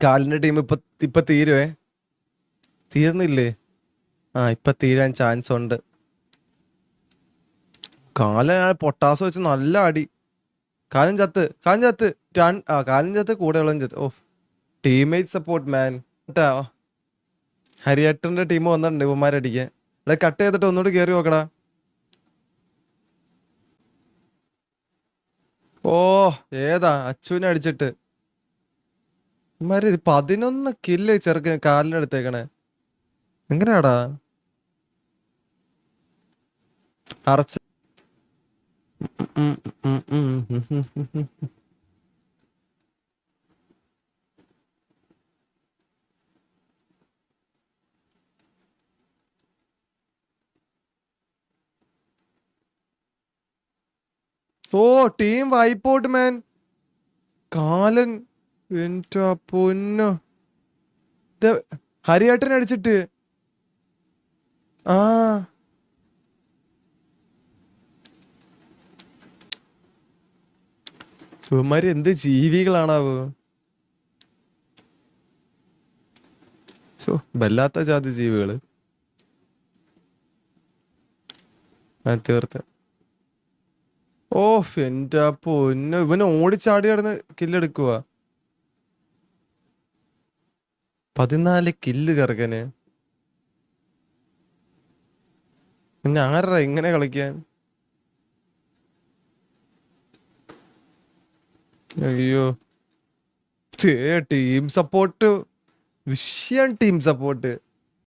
കാലിന്റെ ടീം ഇപ്പൊ തീരുവേ. തീർന്നില്ലേ? ഇപ്പൊ തീരാൻ ചാൻസ് ഉണ്ട്. കാലൻ പൊട്ടാസ് വെച്ച് നല്ല അടി. കാലൻ ചത്ത്. കാലൻ ചത്ത്, കൂടെ ഉള്ളവൻ ചത്ത്. ഓ, ടീംമേറ്റ് സപ്പോർട്ട് മാൻ. ഹരിയേട്ടന്റെ ടീം വന്നിട്ടുണ്ട് ഇവന്മാരടിക്കാൻ. ഇവിടെ കട്ട് ചെയ്തിട്ട് ഒന്നുകൂടി കയറി നോക്കടാ. ഓ, ഏതാ അച്ചുവിനെ അടിച്ചിട്ട് ഇവന്മാര് 11 കില്ല് ചെറുക്കന് കാലിന് എടുത്തേക്കണേ. എങ്ങനെയാടാ അറച്ച്? ഓ, ടീം വൈപ്പോട്ട് മാൻ. കാലൻ എന്റെ പൊന്നോ. ഹരിയേട്ടനെ അടിച്ചിട്ട്. ആ ഇവന്മാര് എന്ത് ജീവികളാണാവോ. വല്ലാത്ത ജാതി ജീവികള്. തീർത്ത്. ഓ, എന്റെ പൊന്നോ, ഇവന് ഓടിച്ചാടി കിടന്ന് കില്ലെടുക്കുക. 14 കില്ല് ചെറുക്കന്. പിന്നെ ആരാ ഇങ്ങനെ കളിക്കാൻ? അയ്യോ, ടീം സപ്പോർട്ട് വിഷയം. Team support